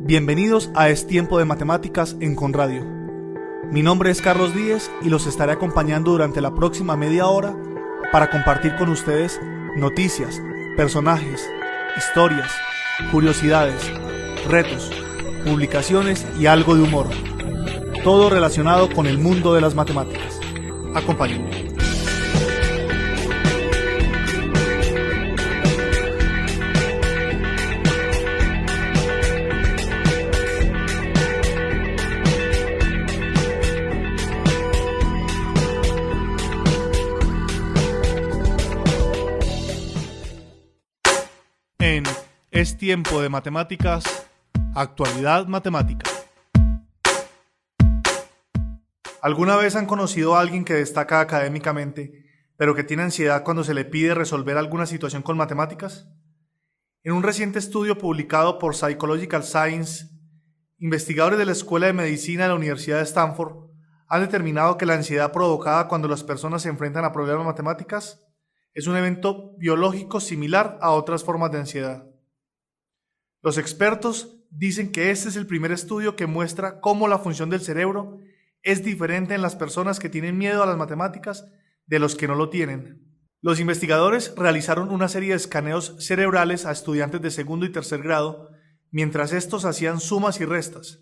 Bienvenidos a Es Tiempo de Matemáticas en Conradio. Mi nombre es Carlos Díez y los estaré acompañando durante la próxima media hora para compartir con ustedes noticias, personajes, historias, curiosidades, retos, publicaciones y algo de humor. Todo relacionado con el mundo de las matemáticas. Acompáñenme. En Es Tiempo de Matemáticas, Actualidad Matemática. ¿Alguna vez han conocido a alguien que destaca académicamente, pero que tiene ansiedad cuando se le pide resolver alguna situación con matemáticas? En un reciente estudio publicado por Psychological Science, investigadores de la Escuela de Medicina de la Universidad de Stanford han determinado que la ansiedad provocada cuando las personas se enfrentan a problemas matemáticas es un evento biológico similar a otras formas de ansiedad. Los expertos dicen que este es el primer estudio que muestra cómo la función del cerebro es diferente en las personas que tienen miedo a las matemáticas de los que no lo tienen. Los investigadores realizaron una serie de escaneos cerebrales a estudiantes de segundo y tercer grado mientras estos hacían sumas y restas,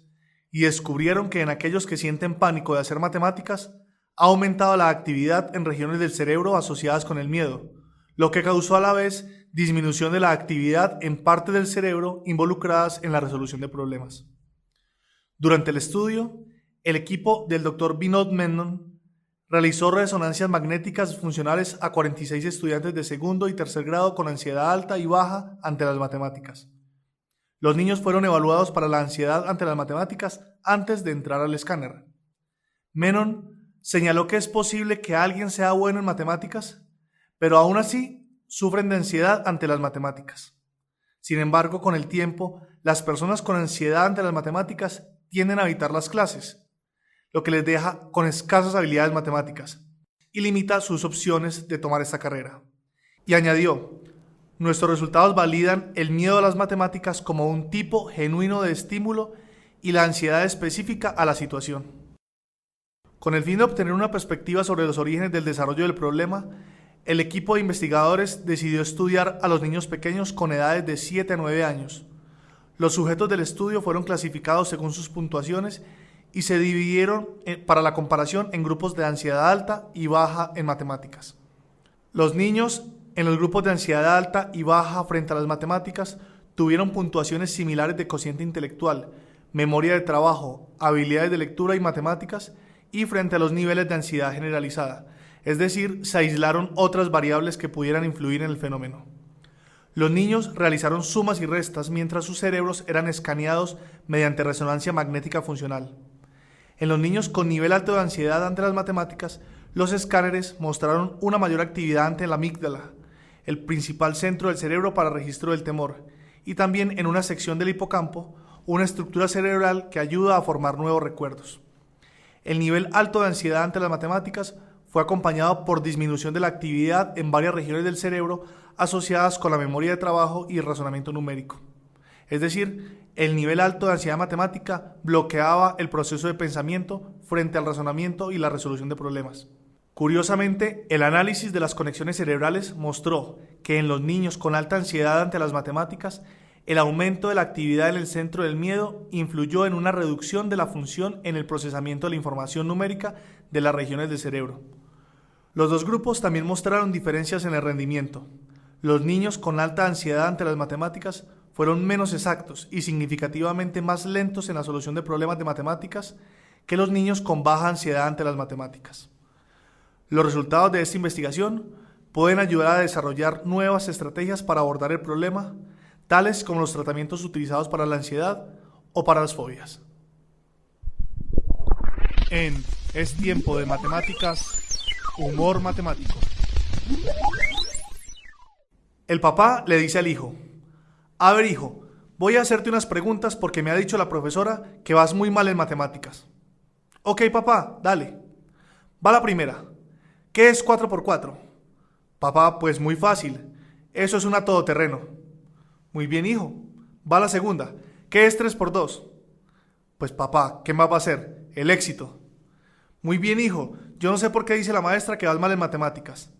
y descubrieron que en aquellos que sienten pánico de hacer matemáticas, ha aumentado la actividad en regiones del cerebro asociadas con el miedo, lo que causó a la vez disminución de la actividad en partes del cerebro involucradas en la resolución de problemas. Durante el estudio, el equipo del Dr. Vinod Menon realizó resonancias magnéticas funcionales a 46 estudiantes de segundo y tercer grado con ansiedad alta y baja ante las matemáticas. Los niños fueron evaluados para la ansiedad ante las matemáticas antes de entrar al escáner. Menon señaló que es posible que alguien sea bueno en matemáticas, pero aún así sufren de ansiedad ante las matemáticas. Sin embargo, con el tiempo, las personas con ansiedad ante las matemáticas tienden a evitar las clases, lo que les deja con escasas habilidades matemáticas y limita sus opciones de tomar esta carrera. Y añadió, nuestros resultados validan el miedo a las matemáticas como un tipo genuino de estímulo y la ansiedad específica a la situación. Con el fin de obtener una perspectiva sobre los orígenes del desarrollo del problema, el equipo de investigadores decidió estudiar a los niños pequeños con edades de 7 a 9 años. Los sujetos del estudio fueron clasificados según sus puntuaciones y se dividieron para la comparación en grupos de ansiedad alta y baja en matemáticas. Los niños en los grupos de ansiedad alta y baja frente a las matemáticas tuvieron puntuaciones similares de cociente intelectual, memoria de trabajo, habilidades de lectura y matemáticas, y frente a los niveles de ansiedad generalizada, es decir, se aislaron otras variables que pudieran influir en el fenómeno. Los niños realizaron sumas y restas mientras sus cerebros eran escaneados mediante resonancia magnética funcional. En los niños con nivel alto de ansiedad ante las matemáticas, los escáneres mostraron una mayor actividad ante la amígdala, el principal centro del cerebro para registro del temor, y también en una sección del hipocampo, una estructura cerebral que ayuda a formar nuevos recuerdos. El nivel alto de ansiedad ante las matemáticas fue acompañado por disminución de la actividad en varias regiones del cerebro asociadas con la memoria de trabajo y el razonamiento numérico. Es decir, el nivel alto de ansiedad matemática bloqueaba el proceso de pensamiento frente al razonamiento y la resolución de problemas. Curiosamente, el análisis de las conexiones cerebrales mostró que en los niños con alta ansiedad ante las matemáticas, el aumento de la actividad en el centro del miedo influyó en una reducción de la función en el procesamiento de la información numérica de las regiones del cerebro. Los dos grupos también mostraron diferencias en el rendimiento. Los niños con alta ansiedad ante las matemáticas fueron menos exactos y significativamente más lentos en la solución de problemas de matemáticas que los niños con baja ansiedad ante las matemáticas. Los resultados de esta investigación pueden ayudar a desarrollar nuevas estrategias para abordar el problema, tales como los tratamientos utilizados para la ansiedad o para las fobias. En Es Tiempo de Matemáticas, humor matemático. El papá le dice al hijo, a ver hijo, voy a hacerte unas preguntas porque me ha dicho la profesora que vas muy mal en matemáticas. Ok papá, dale. Va la primera. ¿Qué es 4 por 4? Papá, pues muy fácil. Eso es una todoterreno. Muy bien, hijo. Va la segunda. ¿Qué es 3 por 2? Pues papá, ¿qué más va a ser? El éxito. Muy bien, hijo, yo no sé por qué dice la maestra que vas mal en matemáticas.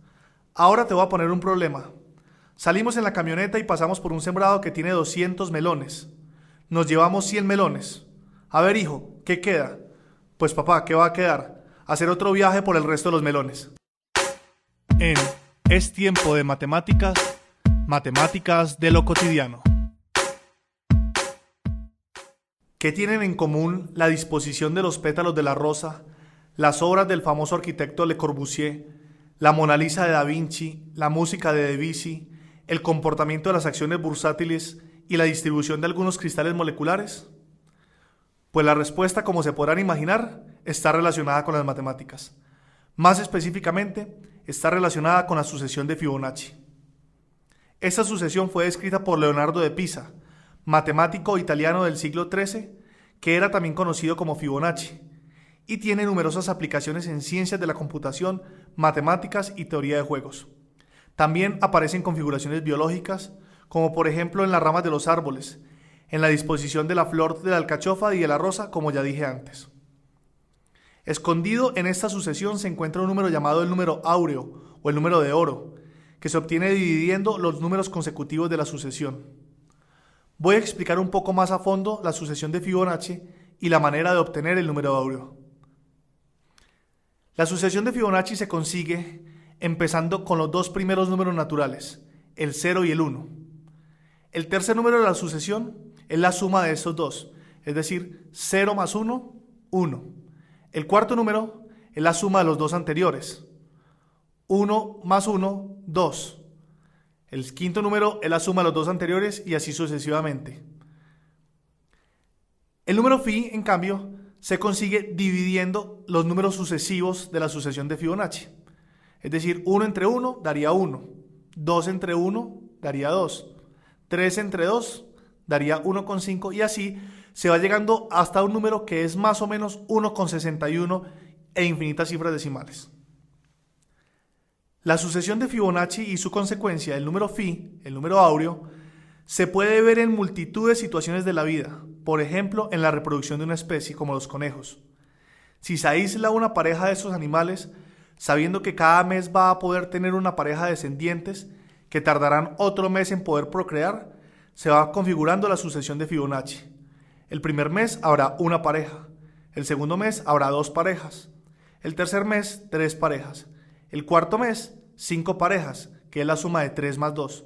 Ahora te voy a poner un problema. Salimos en la camioneta y pasamos por un sembrado que tiene 200 melones. Nos llevamos 100 melones. A ver, hijo, ¿qué queda? Pues papá, ¿qué va a quedar? Hacer otro viaje por el resto de los melones. En Es tiempo de matemáticas, matemáticas de lo cotidiano. ¿Qué tienen en común la disposición de los pétalos de la rosa, las obras del famoso arquitecto Le Corbusier, la Mona Lisa de Da Vinci, la música de Debussy, el comportamiento de las acciones bursátiles y la distribución de algunos cristales moleculares? Pues la respuesta, como se podrán imaginar, está relacionada con las matemáticas. Más específicamente, está relacionada con la sucesión de Fibonacci. Esta sucesión fue descrita por Leonardo de Pisa, matemático italiano del siglo XIII, que era también conocido como Fibonacci, y tiene numerosas aplicaciones en ciencias de la computación, matemáticas y teoría de juegos. También aparecen configuraciones biológicas, como por ejemplo en las ramas de los árboles, en la disposición de la flor de la alcachofa y de la rosa, como ya dije antes. Escondido en esta sucesión se encuentra un número llamado el número áureo o el número de oro, que se obtiene dividiendo los números consecutivos de la sucesión. Voy a explicar un poco más a fondo la sucesión de Fibonacci y la manera de obtener el número áureo. La sucesión de Fibonacci se consigue empezando con los dos primeros números naturales, el 0 y el 1. El tercer número de la sucesión es la suma de estos dos, es decir, 0 más 1, 1. El cuarto número es la suma de los dos anteriores, 1 más 1, 2. El quinto número es la suma de los dos anteriores y así sucesivamente. El número phi, en cambio, se consigue dividiendo los números sucesivos de la sucesión de Fibonacci. Es decir, 1 entre 1 daría 1, 2 entre 1 daría 2, 3 entre 2 daría 1,5 y así se va llegando hasta un número que es más o menos 1,61 e infinitas cifras decimales. La sucesión de Fibonacci y su consecuencia, el número phi, el número áureo, se puede ver en multitud de situaciones de la vida, por ejemplo, en la reproducción de una especie como los conejos. Si se aísla una pareja de esos animales, sabiendo que cada mes va a poder tener una pareja de descendientes que tardarán otro mes en poder procrear, se va configurando la sucesión de Fibonacci. El primer mes habrá una pareja, el segundo mes habrá 2 parejas, el tercer mes 3 parejas, el cuarto mes 5 parejas, que es la suma de 3 más 2,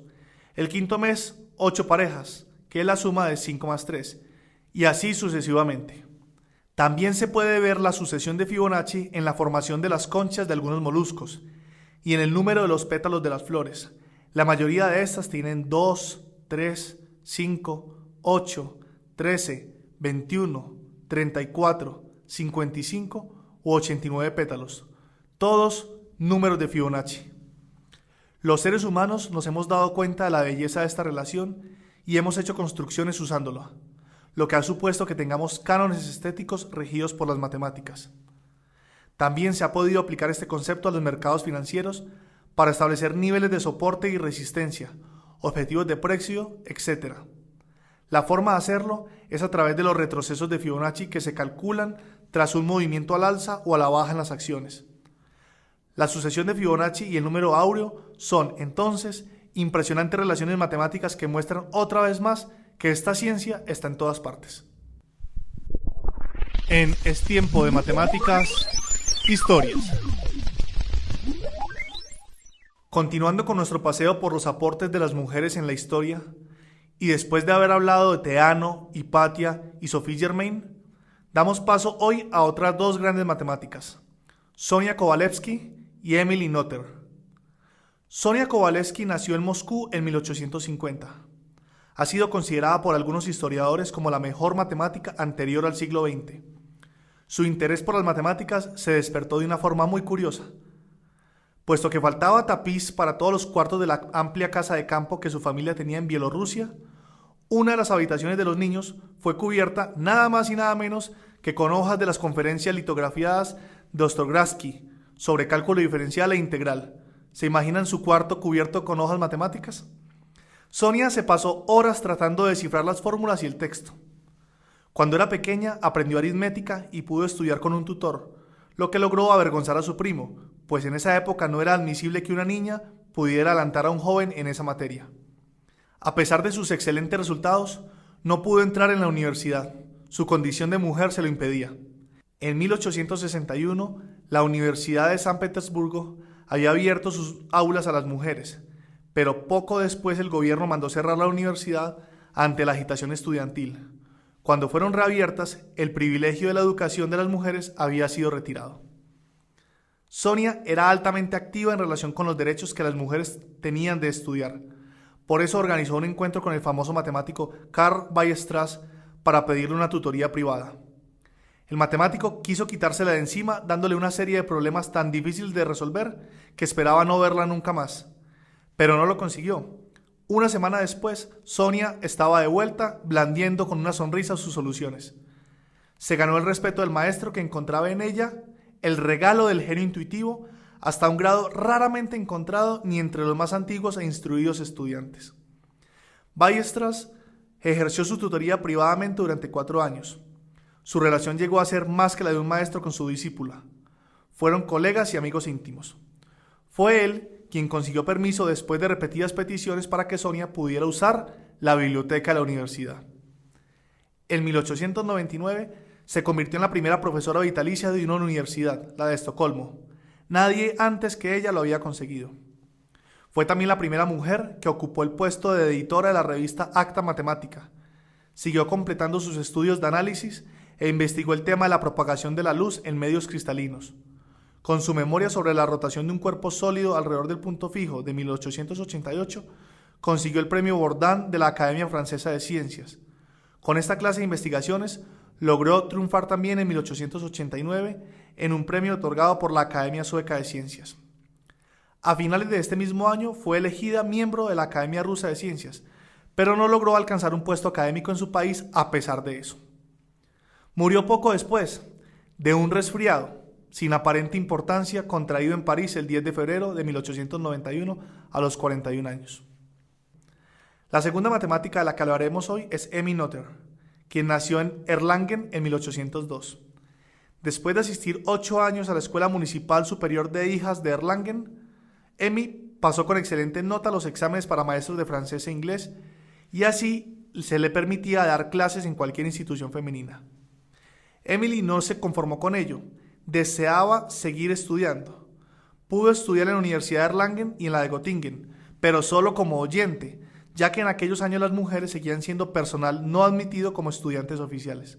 el quinto mes 8 parejas, que es la suma de 5 más 3, y así sucesivamente. También se puede ver la sucesión de Fibonacci en la formación de las conchas de algunos moluscos y en el número de los pétalos de las flores. La mayoría de estas tienen 2, 3, 5, 8, 13, 21, 34, 55 u 89 pétalos, todos números de Fibonacci. Los seres humanos nos hemos dado cuenta de la belleza de esta relación y hemos hecho construcciones usándola, lo que ha supuesto que tengamos cánones estéticos regidos por las matemáticas. También se ha podido aplicar este concepto a los mercados financieros para establecer niveles de soporte y resistencia, objetivos de precio, etc. La forma de hacerlo es a través de los retrocesos de Fibonacci que se calculan tras un movimiento al alza o a la baja en las acciones. La sucesión de Fibonacci y el número áureo son, entonces, impresionantes relaciones matemáticas que muestran otra vez más que esta ciencia está en todas partes. En Es tiempo de matemáticas, historias. Continuando con nuestro paseo por los aportes de las mujeres en la historia, y después de haber hablado de Theano, Hipatia y Sophie Germain, damos paso hoy a otras dos grandes matemáticas, Sonia Kovalevsky y Emily Noether. Sonia Kovalevsky nació en Moscú en 1850. Ha sido considerada por algunos historiadores como la mejor matemática anterior al siglo XX. Su interés por las matemáticas se despertó de una forma muy curiosa. Puesto que faltaba tapiz para todos los cuartos de la amplia casa de campo que su familia tenía en Bielorrusia, una de las habitaciones de los niños fue cubierta nada más y nada menos que con hojas de las conferencias litografiadas de Ostrogradski sobre cálculo diferencial e integral. ¿Se imaginan su cuarto cubierto con hojas matemáticas? Sonia se pasó horas tratando de descifrar las fórmulas y el texto. Cuando era pequeña aprendió aritmética y pudo estudiar con un tutor, lo que logró avergonzar a su primo, pues en esa época no era admisible que una niña pudiera adelantar a un joven en esa materia. A pesar de sus excelentes resultados, no pudo entrar en la universidad. Su condición de mujer se lo impedía. En 1861, la Universidad de San Petersburgo había abierto sus aulas a las mujeres, pero poco después el gobierno mandó cerrar la universidad ante la agitación estudiantil. Cuando fueron reabiertas, el privilegio de la educación de las mujeres había sido retirado. Sonia era altamente activa en relación con los derechos que las mujeres tenían de estudiar. Por eso organizó un encuentro con el famoso matemático Carl Weierstrass para pedirle una tutoría privada. El matemático quiso quitársela de encima dándole una serie de problemas tan difíciles de resolver que esperaba no verla nunca más. Pero no lo consiguió. Una semana después, Sonia estaba de vuelta, blandiendo con una sonrisa sus soluciones. Se ganó el respeto del maestro, que encontraba en ella el regalo del genio intuitivo, hasta un grado raramente encontrado ni entre los más antiguos e instruidos estudiantes. Weierstrass ejerció su tutoría privadamente durante 4 años. Su relación llegó a ser más que la de un maestro con su discípula. Fueron colegas y amigos íntimos. Fue él quien consiguió permiso después de repetidas peticiones para que Sonia pudiera usar la biblioteca de la universidad. En 1899 se convirtió en la primera profesora vitalicia de una universidad, la de Estocolmo. Nadie antes que ella lo había conseguido. Fue también la primera mujer que ocupó el puesto de editora de la revista Acta Matemática. Siguió completando sus estudios de análisis e investigó el tema de la propagación de la luz en medios cristalinos. Con su memoria sobre la rotación de un cuerpo sólido alrededor del punto fijo de 1888, consiguió el premio Bourdin de la Academia Francesa de Ciencias. Con esta clase de investigaciones, logró triunfar también en 1889 en un premio otorgado por la Academia Sueca de Ciencias. A finales de este mismo año fue elegida miembro de la Academia Rusa de Ciencias, pero no logró alcanzar un puesto académico en su país a pesar de eso. Murió poco después, de un resfriado, sin aparente importancia, contraído en París el 10 de febrero de 1891 a los 41 años. La segunda matemática de la que hablaremos hoy es Emmy Noether, quien nació en Erlangen en 1802. Después de asistir 8 años a la Escuela Municipal Superior de Hijas de Erlangen, Emmy pasó con excelente nota los exámenes para maestros de francés e inglés y así se le permitía dar clases en cualquier institución femenina. Emily no se conformó con ello, deseaba seguir estudiando. Pudo estudiar en la Universidad de Erlangen y en la de Göttingen, pero solo como oyente, ya que en aquellos años las mujeres seguían siendo personal no admitido como estudiantes oficiales.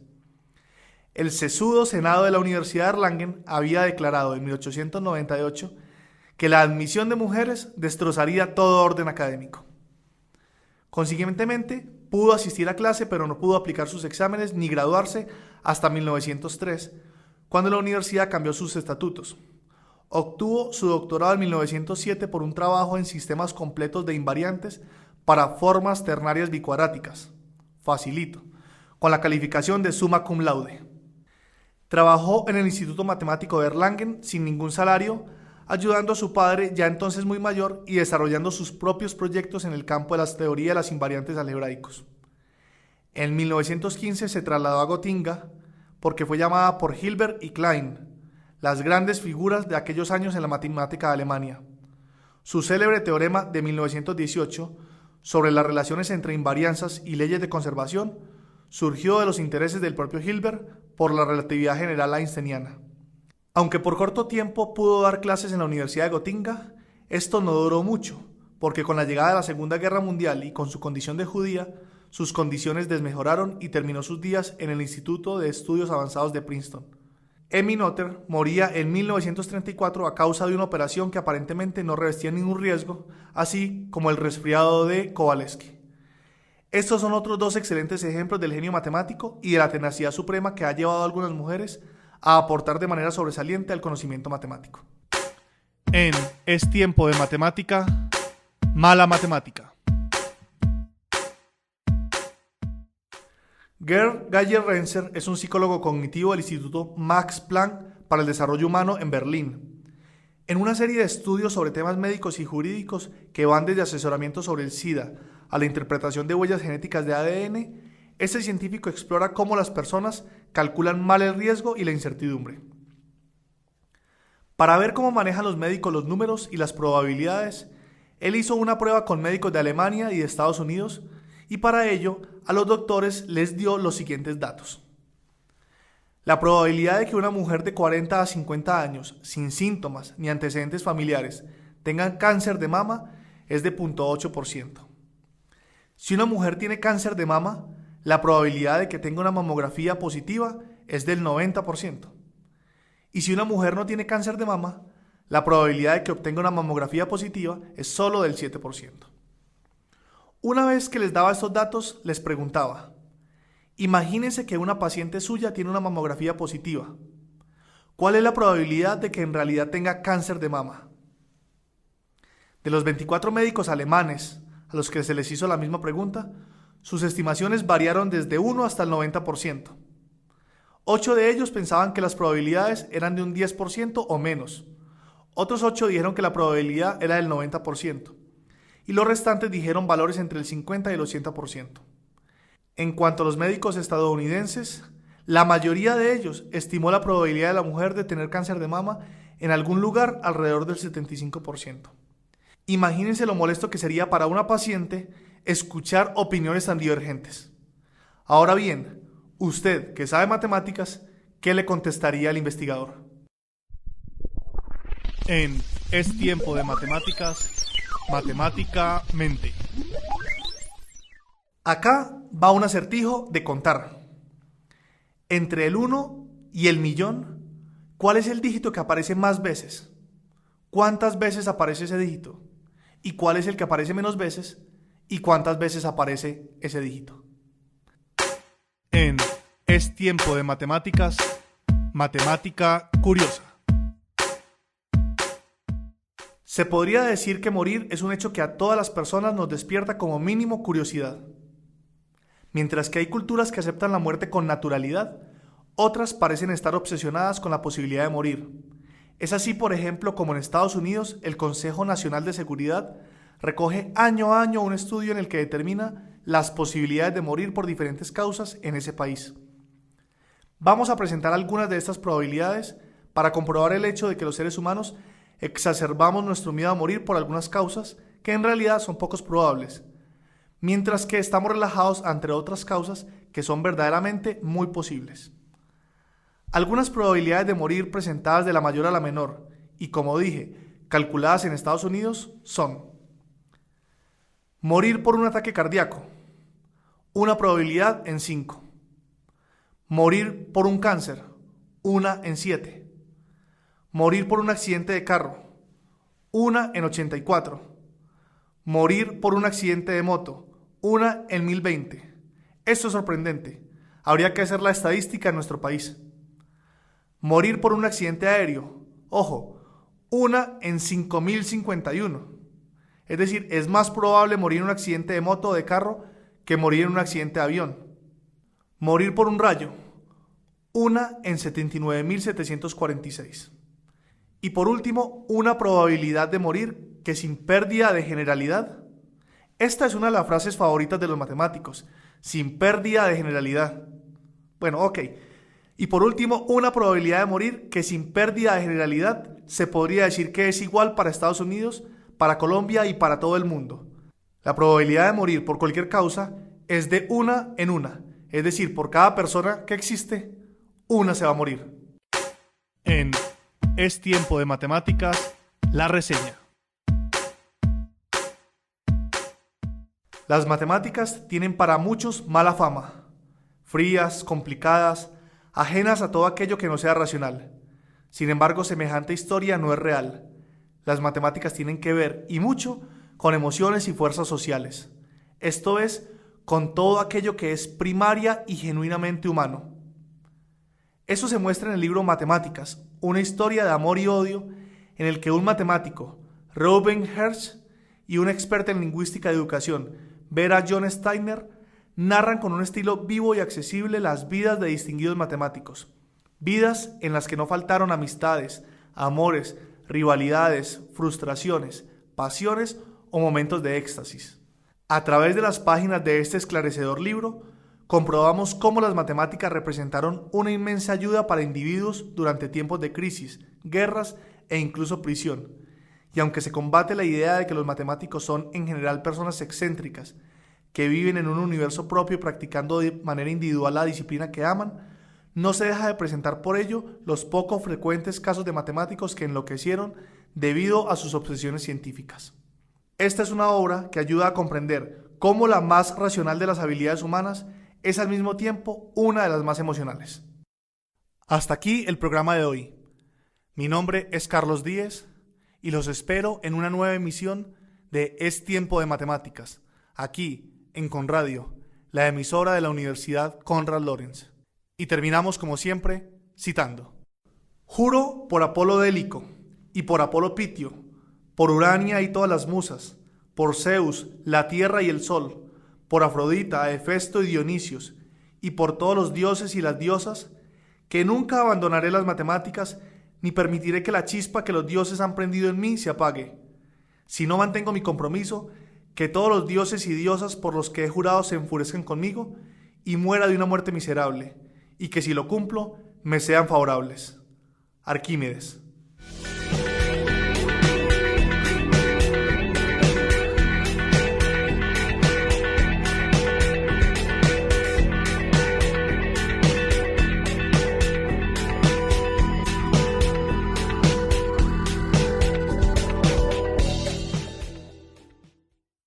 El sesudo Senado de la Universidad de Erlangen había declarado en 1898 que la admisión de mujeres destrozaría todo orden académico. Consiguientemente, pudo asistir a clase, pero no pudo aplicar sus exámenes ni graduarse hasta 1903, cuando la universidad cambió sus estatutos. Obtuvo su doctorado en 1907 por un trabajo en sistemas completos de invariantes para formas ternarias bicuadráticas, facilito, con la calificación de summa cum laude. Trabajó en el Instituto Matemático de Erlangen sin ningún salario, ayudando a su padre, ya entonces muy mayor, y desarrollando sus propios proyectos en el campo de las teorías de las invariantes algebraicos. En 1915 se trasladó a Gotinga porque fue llamada por Hilbert y Klein, las grandes figuras de aquellos años en la matemática de Alemania. Su célebre teorema de 1918 sobre las relaciones entre invarianzas y leyes de conservación surgió de los intereses del propio Hilbert por la relatividad general einsteiniana. Aunque por corto tiempo pudo dar clases en la Universidad de Gotinga, esto no duró mucho, porque con la llegada de la Segunda Guerra Mundial y con su condición de judía, sus condiciones desmejoraron y terminó sus días en el Instituto de Estudios Avanzados de Princeton. Emmy Noether moría en 1934 a causa de una operación que aparentemente no revestía ningún riesgo, así como el resfriado de Kowalewski. Estos son otros 2 excelentes ejemplos del genio matemático y de la tenacidad suprema que ha llevado a algunas mujeres a aportar de manera sobresaliente al conocimiento matemático. En Es tiempo de matemática, mala matemática. Gerd Geyer-Renzer es un psicólogo cognitivo del Instituto Max Planck para el Desarrollo Humano en Berlín. En una serie de estudios sobre temas médicos y jurídicos que van desde asesoramiento sobre el SIDA a la interpretación de huellas genéticas de ADN, Este científico explora cómo las personas calculan mal el riesgo y la incertidumbre. Para ver cómo manejan los médicos los números y las probabilidades, él hizo una prueba con médicos de Alemania y de Estados Unidos y para ello a los doctores les dio los siguientes datos. La probabilidad de que una mujer de 40 a 50 años, sin síntomas ni antecedentes familiares, tenga cáncer de mama es de 0.8%. Si una mujer tiene cáncer de mama, la probabilidad de que tenga una mamografía positiva es del 90%. Y si una mujer no tiene cáncer de mama, la probabilidad de que obtenga una mamografía positiva es solo del 7%. Una vez que les daba estos datos, les preguntaba: imagínense que una paciente suya tiene una mamografía positiva. ¿Cuál es la probabilidad de que en realidad tenga cáncer de mama? De los 24 médicos alemanes a los que se les hizo la misma pregunta, sus estimaciones variaron desde 1 hasta el 90%. 8 de ellos pensaban que las probabilidades eran de un 10% o menos. Otros 8 dijeron que la probabilidad era del 90%. Y los restantes dijeron valores entre el 50 y el 80%. En cuanto a los médicos estadounidenses, la mayoría de ellos estimó la probabilidad de la mujer de tener cáncer de mama en algún lugar alrededor del 75%. Imagínense lo molesto que sería para una paciente escuchar opiniones tan divergentes. Ahora bien, usted, que sabe matemáticas, ¿qué le contestaría al investigador? En Es tiempo de matemáticas, matemáticamente. Acá va un acertijo de contar. Entre el 1 y el millón, ¿cuál es el dígito que aparece más veces? ¿Cuántas veces aparece ese dígito? ¿Y cuál es el que aparece menos veces? ¿Y cuántas veces aparece ese dígito? En Es tiempo de matemáticas, matemática curiosa. Se podría decir que morir es un hecho que a todas las personas nos despierta como mínimo curiosidad. Mientras que hay culturas que aceptan la muerte con naturalidad, otras parecen estar obsesionadas con la posibilidad de morir. Es así, por ejemplo, como en Estados Unidos el Consejo Nacional de Seguridad recoge año a año un estudio en el que determina las posibilidades de morir por diferentes causas en ese país. Vamos a presentar algunas de estas probabilidades para comprobar el hecho de que los seres humanos exacerbamos nuestro miedo a morir por algunas causas que en realidad son pocos probables, mientras que estamos relajados ante otras causas que son verdaderamente muy posibles. Algunas probabilidades de morir presentadas de la mayor a la menor y, como dije, calculadas en Estados Unidos son: morir por un ataque cardíaco, una probabilidad en 5. Morir por un cáncer, una en 7. Morir por un accidente de carro, una en 84. Morir por un accidente de moto, una en 1020. Esto es sorprendente. Habría que hacer la estadística en nuestro país. Morir por un accidente aéreo, ojo, una en 5051. Es decir, es más probable morir en un accidente de moto o de carro que morir en un accidente de avión. Morir por un rayo, una en 79.746. Y por último, una probabilidad de morir que sin pérdida de generalidad. Esta es una de las frases favoritas de los matemáticos, sin pérdida de generalidad. Bueno, ok. Y por último, una probabilidad de morir que sin pérdida de generalidad se podría decir que es igual para Estados Unidos, para Colombia y para todo el mundo. La probabilidad de morir por cualquier causa es de una en una, es decir, por cada persona que existe, una se va a morir. En Es tiempo de matemáticas, la reseña. Las matemáticas tienen para muchos mala fama, frías, complicadas, ajenas a todo aquello que no sea racional. Sin embargo, semejante historia no es real. Las matemáticas tienen que ver, y mucho, con emociones y fuerzas sociales. Esto es, con todo aquello que es primaria y genuinamente humano. Eso se muestra en el libro Matemáticas, una historia de amor y odio en el que un matemático, Reuben Hertz, y una experta en lingüística y educación, Vera John Steiner, narran con un estilo vivo y accesible las vidas de distinguidos matemáticos. Vidas en las que no faltaron amistades, amores, rivalidades, frustraciones, pasiones o momentos de éxtasis. A través de las páginas de este esclarecedor libro, comprobamos cómo las matemáticas representaron una inmensa ayuda para individuos durante tiempos de crisis, guerras e incluso prisión. Y aunque se combate la idea de que los matemáticos son en general personas excéntricas, que viven en un universo propio practicando de manera individual la disciplina que aman, no se deja de presentar por ello los poco frecuentes casos de matemáticos que enloquecieron debido a sus obsesiones científicas. Esta es una obra que ayuda a comprender cómo la más racional de las habilidades humanas es al mismo tiempo una de las más emocionales. Hasta aquí el programa de hoy. Mi nombre es Carlos Díez y los espero en una nueva emisión de Es Tiempo de Matemáticas, aquí en Conradio, la emisora de la Universidad Konrad Lorenz. Y terminamos como siempre citando: juro por Apolo Délico y por Apolo Pitio, por Urania y todas las musas, por Zeus, la tierra y el sol, por Afrodita, Hefesto y Dionisios, y por todos los dioses y las diosas, que nunca abandonaré las matemáticas, ni permitiré que la chispa que los dioses han prendido en mí se apague. Si no mantengo mi compromiso, que todos los dioses y diosas por los que he jurado se enfurezcan conmigo, y muera de una muerte miserable, y que si lo cumplo, me sean favorables. Arquímedes.